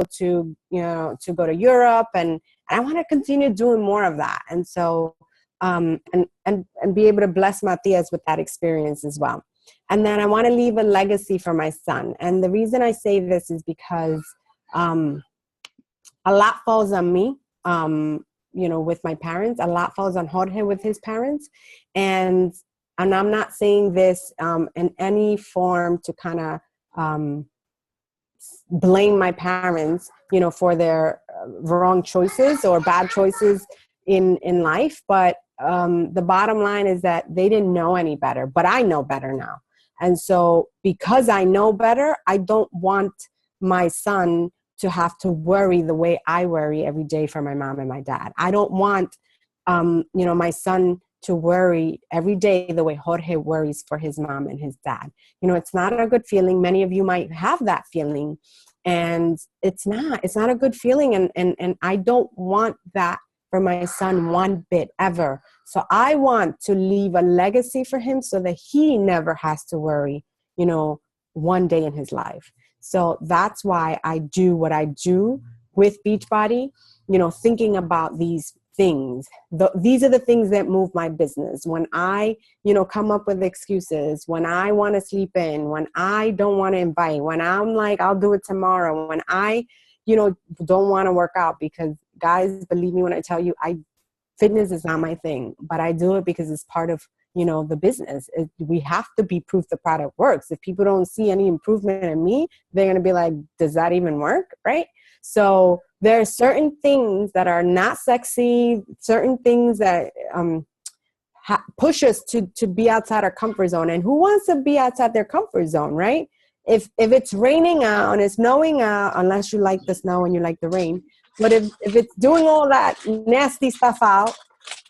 to, to go to Europe, and I want to continue doing more of that. And so, and be able to bless my tias with that experience as well. And then I want to leave a legacy for my son. And the reason I say this is because a lot falls on me, with my parents. A lot falls on Jorge with his parents. And I'm not saying this in any form to kind of blame my parents, for their wrong choices or bad choices in life. But the bottom line is that they didn't know any better, but I know better now. And so because I know better, I don't want my son to have to worry the way I worry every day for my mom and my dad. I don't want, my son to worry every day the way Jorge worries for his mom and his dad. It's not a good feeling. Many of you might have that feeling, and it's not a good feeling. And I don't want that for my son one bit ever. So I want to leave a legacy for him so that he never has to worry, one day in his life. So that's why I do what I do with Beachbody, thinking about these things. These are the things that move my business. When I, come up with excuses, when I want to sleep in, when I don't want to invite, when I'm like, I'll do it tomorrow, when I, don't want to work out, because guys, believe me when I tell you, fitness is not my thing, but I do it because it's part of, the business. We have to be proof the product works. If people don't see any improvement in me, they're going to be like, does that even work? Right? So there are certain things that are not sexy, certain things that push us to be outside our comfort zone. And who wants to be outside their comfort zone, right? If it's raining out and it's snowing out, unless you like the snow and you like the rain, but if it's doing all that nasty stuff out,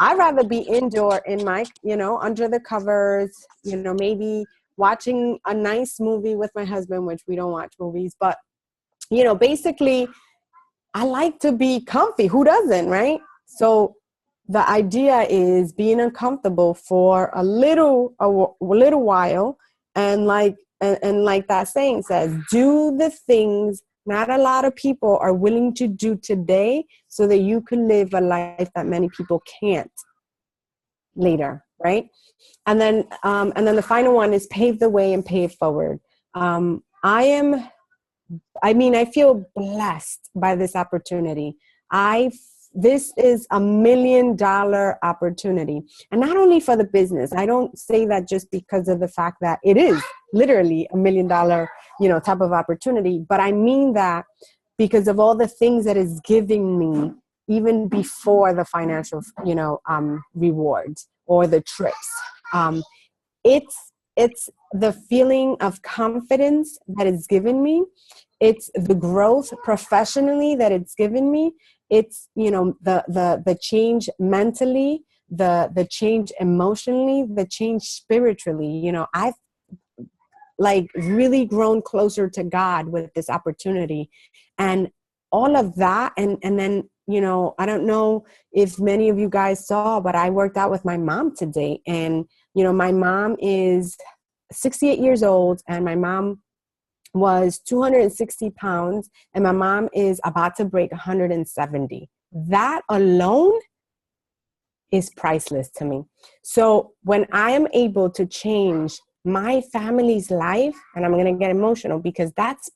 I'd rather be indoor in my, under the covers, maybe watching a nice movie with my husband, which we don't watch movies, but, basically I like to be comfy. Who doesn't, right? So the idea is being uncomfortable for a little while. And like that saying says, do the things not a lot of people are willing to do today so that you can live a life that many people can't later, right? And then the final one is pave the way and pay it forward. I feel blessed by this opportunity. This is $1 million opportunity. And not only for the business. I don't say that just because of the fact that it is literally $1 million, type of opportunity. But I mean that because of all the things that it's giving me, even before the financial, rewards or the trips. It's the feeling of confidence that it's given me. It's the growth professionally that it's given me. It's, the change mentally, the change emotionally, the change spiritually. I've really grown closer to God with this opportunity, and all of that. And then, I don't know if many of you guys saw, but I worked out with my mom today, and, my mom is 68 years old, and my mom was 260 pounds, and my mom is about to break 170. That alone is priceless to me. So when I am able to change my family's life, and I'm going to get emotional because that's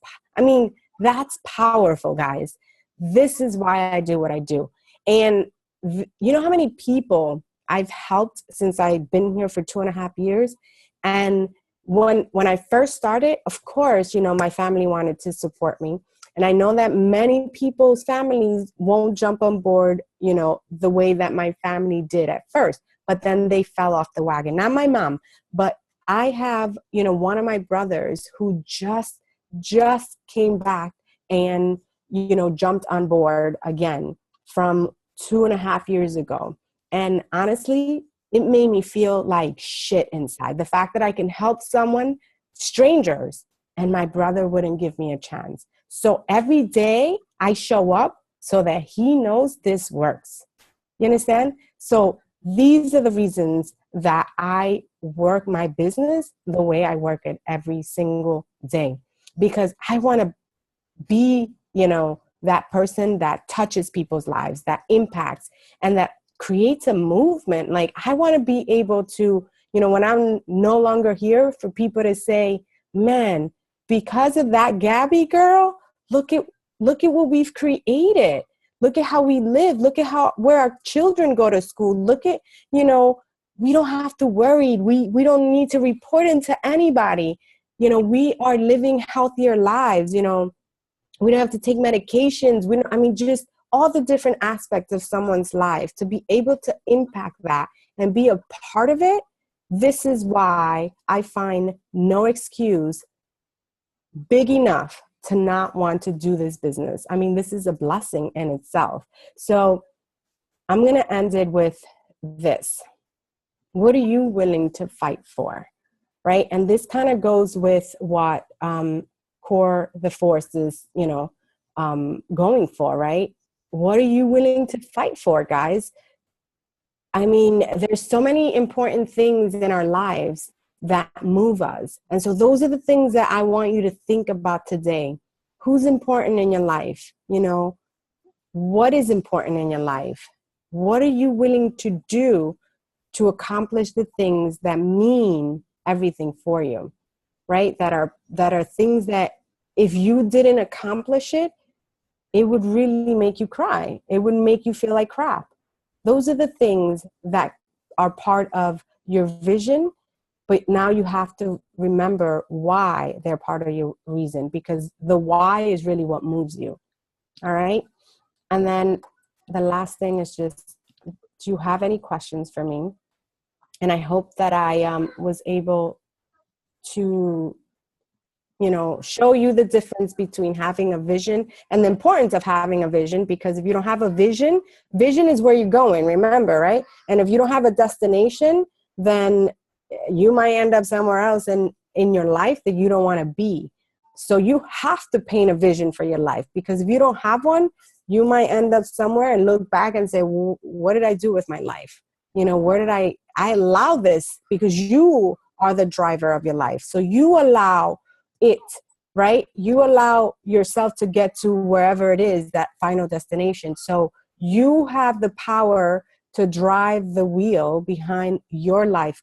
powerful, guys. This is why I do what I do. And you know how many people I've helped since I've been here for 2.5 years? And when I first started, of course, my family wanted to support me. And I know that many people's families won't jump on board, the way that my family did at first, but then they fell off the wagon. Not my mom, but I have, one of my brothers who just came back and, jumped on board again from 2.5 years ago. And honestly, it made me feel like shit inside. The fact that I can help someone, strangers, and my brother wouldn't give me a chance. So every day I show up so that he knows this works. You understand? So these are the reasons that I work my business the way I work it every single day, because I want to be that person that touches people's lives, that impacts, and that creates a movement. Like, I want to be able to, when I'm no longer here, for people to say, man, because of that Gabby girl, look at what we've created. Look at how we live. Look at where our children go to school. Look at, we don't have to worry. We don't need to report into anybody. We are living healthier lives. We don't have to take medications. Just all the different aspects of someone's life, to be able to impact that and be a part of it. This is why I find no excuse big enough to not want to do this business. This is a blessing in itself. So I'm going to end it with this. What are you willing to fight for? Right? And this kind of goes with what Core the Force is, going for, right? What are you willing to fight for, guys? There's so many important things in our lives that move us. And so those are the things that I want you to think about today. Who's important in your life? What is important in your life? What are you willing to do to accomplish the things that mean everything for you, right? That are things that if you didn't accomplish it, it would really make you cry. It would make you feel like crap. Those are the things that are part of your vision, but now you have to remember why they're part of your reason, because the why is really what moves you. All right. And then the last thing is just, do you have any questions for me? And I hope that I was able to, show you the difference between having a vision and the importance of having a vision. Because if you don't have a vision is where you're going, remember, right? And if you don't have a destination, then you might end up somewhere else in your life that you don't want to be. So you have to paint a vision for your life, because if you don't have one, you might end up somewhere and look back and say, well, what did I do with my life? Where did I allow this? Because you are the driver of your life. So you allow it, right? You allow yourself to get to wherever it is, that final destination. So you have the power to drive the wheel behind your life,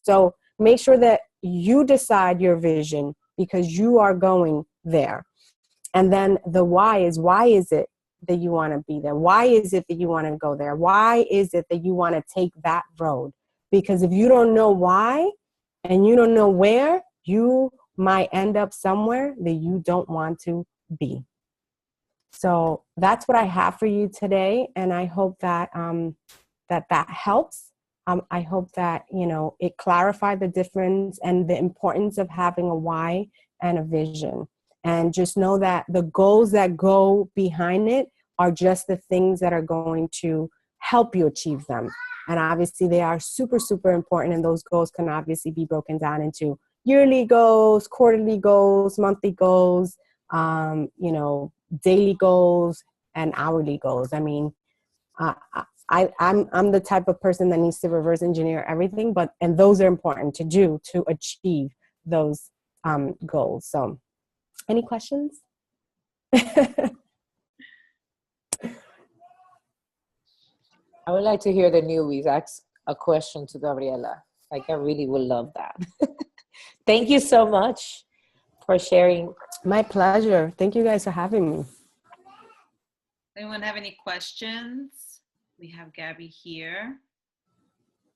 So make sure that you decide your vision, because you are going there. And then the why is it that you want to be there? Why is it that you want to go there? Why is it that you want to take that road? Because if you don't know why and you don't know where, you might end up somewhere that you don't want to be. So that's what I have for you today. And I hope that that helps. I hope that, it clarified the difference and the importance of having a why and a vision. And just know that the goals that go behind it are just the things that are going to help you achieve them. And obviously they are super, super important. And those goals can obviously be broken down into yearly goals, quarterly goals, monthly goals, daily goals, and hourly goals. I'm the type of person that needs to reverse engineer everything, and those are important to do to achieve those goals. So, any questions? I would like to hear the newbies ask a question to Gabriela. Like, I really would love that. Thank you so much for sharing. My pleasure. Thank you guys for having me. Anyone have any questions? We have Gabby here.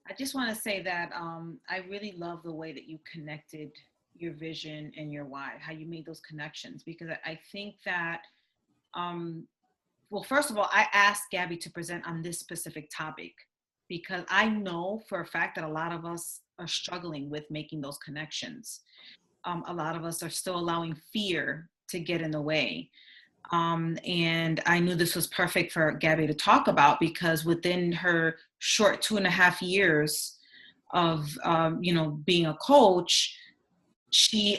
I just want to say that I really love the way that you connected your vision and your why, how you made those connections, because I think that, well, first of all, I asked Gabby to present on this specific topic because I know for a fact that a lot of us are struggling with making those connections. A lot of us are still allowing fear to get in the way. And I knew this was perfect for Gabby to talk about, because within her short 2.5 years of, being a coach,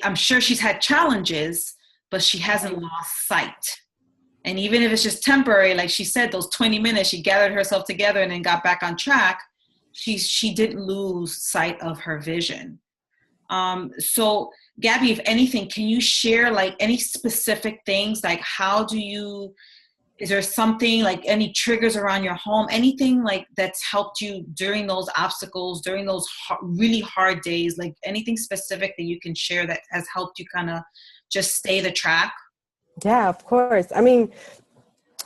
I'm sure she's had challenges, but she hasn't lost sight. And even if it's just temporary, like she said, those 20 minutes, she gathered herself together and then got back on track. She didn't lose sight of her vision. So Gabby, if anything, can you share like any specific things? Like is there something like any triggers around your home, anything like that's helped you during those obstacles, during those really hard days, like anything specific that you can share that has helped you kind of just stay the track? Yeah, of course. I mean,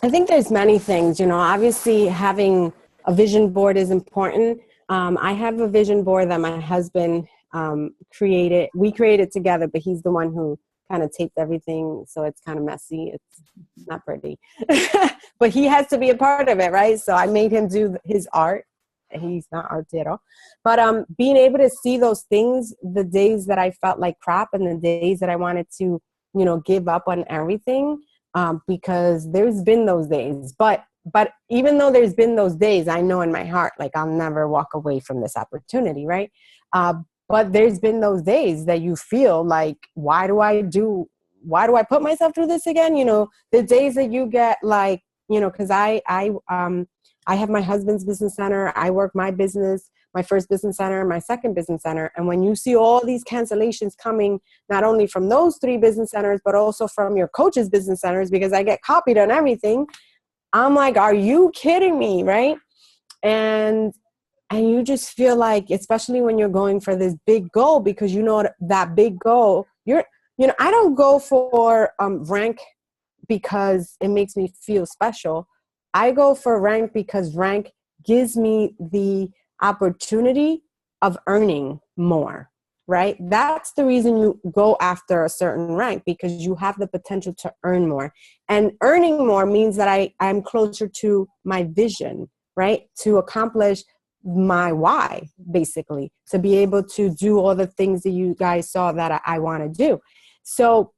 I think there's many things, obviously having a vision board is important. I have a vision board that my husband created. We created together, but he's the one who kind of taped everything. So it's kind of messy. It's not pretty, but he has to be a part of it. Right. So I made him do his art. He's not artero, but being able to see those things, the days that I felt like crap and the days that I wanted to, give up on everything, because there's been those days, but even though there's been those days, I know in my heart, like I'll never walk away from this opportunity. Right. But there's been those days that you feel like, why do I put myself through this again? The days that you get like, cause I have my husband's business center. I work my business, my first business center, my second business center. And when you see all these cancellations coming, not only from those 3 business centers, but also from your coach's business centers, because I get copied on everything. I'm like, are you kidding me? Right. And you just feel like, especially when you're going for this big goal, because that big goal, I don't go for rank because it makes me feel special. I go for rank because rank gives me the opportunity of earning more, right? That's the reason you go after a certain rank, because you have the potential to earn more. And earning more means that I'm closer to my vision, right? To accomplish my why, basically, to be able to do all the things that you guys saw that I want to do. So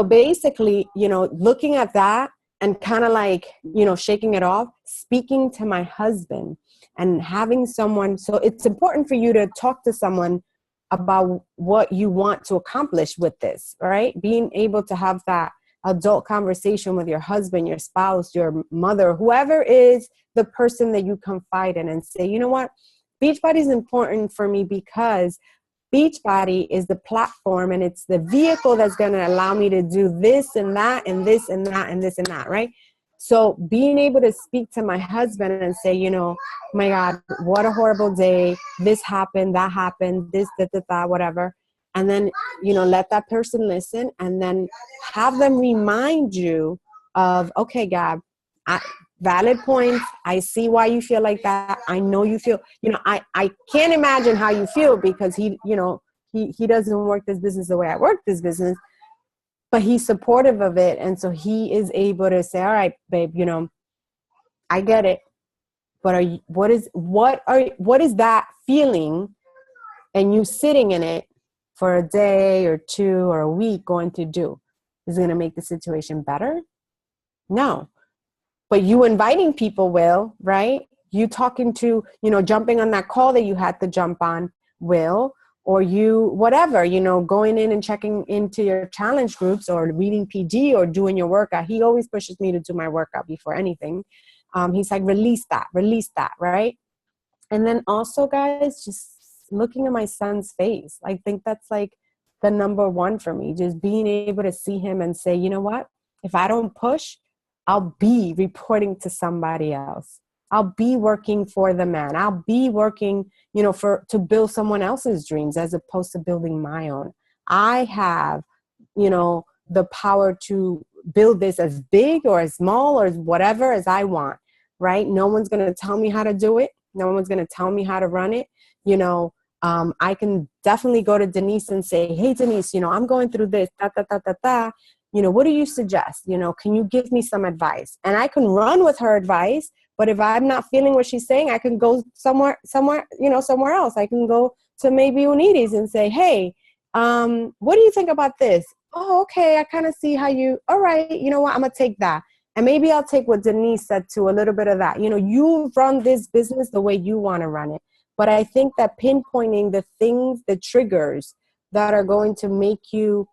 basically, looking at that and kind of like, shaking it off, speaking to my husband and having someone. So it's important for you to talk to someone about what you want to accomplish with this, right? Being able to have that adult conversation with your husband, your spouse, your mother, whoever is the person that you confide in, and say, you know what? Beachbody is important for me because Beachbody is the platform and it's the vehicle that's going to allow me to do this and that and this and that and this and that, right? So being able to speak to my husband and say, my God, what a horrible day. This happened, that happened, this, that, whatever. And then, let that person listen and then have them remind you of, okay, Gab, valid points. I see why you feel like that. I know you feel, I can't imagine how you feel because he doesn't work this business the way I work this business, but he's supportive of it. And so he is able to say, all right, babe, I get it, but what is that feeling and you sitting in it for a day or 2 or a week going to do? Is it going to make the situation better? No. But you inviting people will, right? You talking to, jumping on that call that you had to jump on will, or you, whatever, going in and checking into your challenge groups or reading PG or doing your workout. He always pushes me to do my workout before anything. He's like, release that, right? And then also, guys, just looking at my son's face. I think that's like the number one for me, just being able to see him and say, you know what? If I don't push, I'll be reporting to somebody else. I'll be working for the man. I'll be working, to build someone else's dreams as opposed to building my own. I have, the power to build this as big or as small or as whatever as I want, right? No one's going to tell me how to do it. No one's going to tell me how to run it. I can definitely go to Denise and say, hey, Denise, I'm going through this, what do you suggest? Can you give me some advice? And I can run with her advice, but if I'm not feeling what she's saying, I can go somewhere else. I can go to maybe Unides and say, hey, what do you think about this? Oh, okay. I kind of see how all right, you know what? I'm going to take that. And maybe I'll take what Denise said too, a little bit of that. You run this business the way you want to run it. But I think that pinpointing the things, the triggers that are going to make you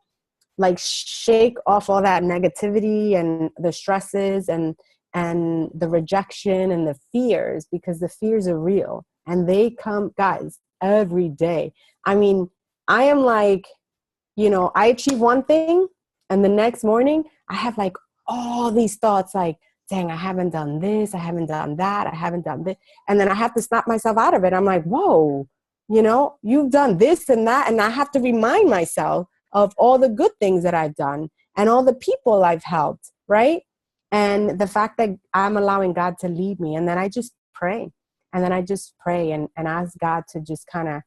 like shake off all that negativity and the stresses and the rejection and the fears, because the fears are real and they come, guys, every day. I mean, I am like I achieve one thing, and the next morning I have like all these thoughts like, dang, I haven't done this, I haven't done that, I haven't done this. And then I have to snap myself out of it. I'm like, whoa, you've done this and that. And I have to remind myself of all the good things that I've done and all the people I've helped, right? And the fact that I'm allowing God to lead me. And then I just pray. And then I just pray and ask God to just kind of,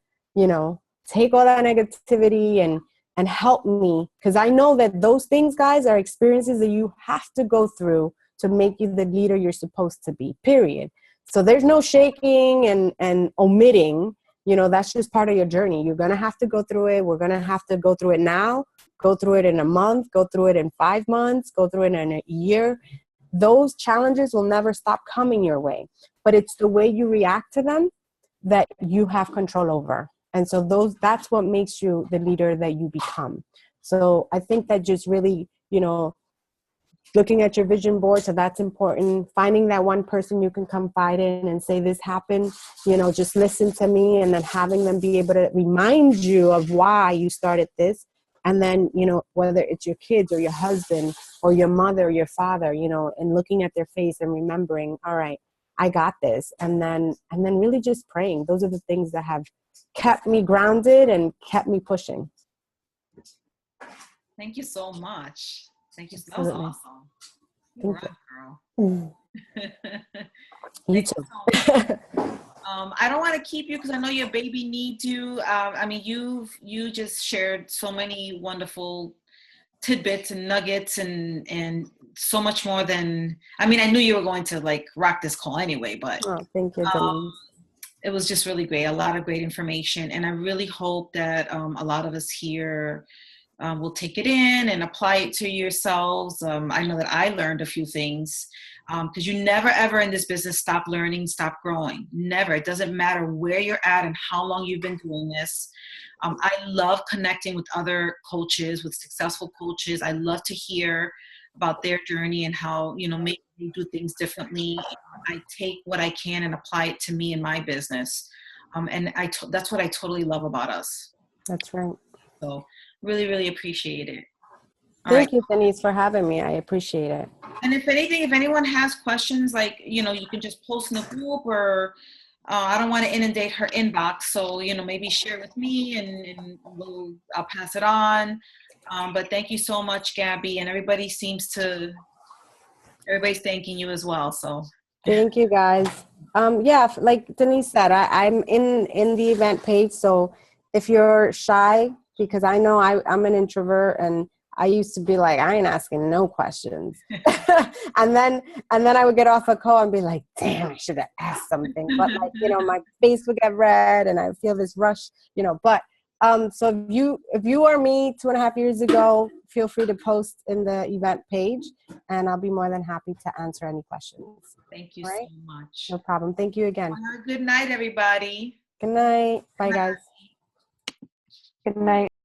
take all that negativity and help me. Because I know that those things, guys, are experiences that you have to go through to make you the leader you're supposed to be, period. So there's no shaking and omitting. That's just part of your journey. You're going to have to go through it. We're going to have to go through it now, go through it in a month, go through it in 5 months, go through it in a year. Those challenges will never stop coming your way. But it's the way you react to them that you have control over. And so that's what makes you the leader that you become. So I think that just really, looking at your vision board, so that's important. Finding that one person you can confide in and say, this happened, just listen to me, and then having them be able to remind you of why you started this. And then, whether it's your kids or your husband or your mother or your father, and looking at their face and remembering, all right, I got this. And then really just praying. Those are the things that have kept me grounded and kept me pushing. Thank you so much. Thank you. That Absolutely. was awesome. Thank Rock, you. girl. You Thank too. you so much. I don't want to keep you because I know your baby needs you. You just shared so many wonderful tidbits and nuggets and so much more than, I knew you were going to like rock this call anyway, but Thank you, Denise. it was just really great. A lot of great information. And I really hope that a lot of us here will take it in and apply it to yourselves. I know that I learned a few things because you never, ever in this business stop learning, stop growing. Never. It doesn't matter where you're at and how long you've been doing this. I love connecting with other coaches, with successful coaches. I love to hear about their journey and how, maybe they do things differently. I take what I can and apply it to me in my business. And that's what I totally love about us. That's right. So really, really appreciate it. Thank you, Denise, for having me. I appreciate it. And if anyone has questions, like, you can just post in the group or I don't want to inundate her inbox. So, maybe share with me and I'll pass it on. But thank you so much, Gabby. And everybody's thanking you as well. So thank you, guys. Like Denise said, I'm in the event page. So if you're shy, because I know I'm an introvert and I used to be like, I ain't asking no questions. and then I would get off a call and be like, damn, I should have asked something. But like, my face would get red and I would feel this rush, but so if you are me 2.5 years ago, feel free to post in the event page and I'll be more than happy to answer any questions. Thank you so much. No problem. Thank you again. Good night, everybody. Good night. Bye, guys. Good night.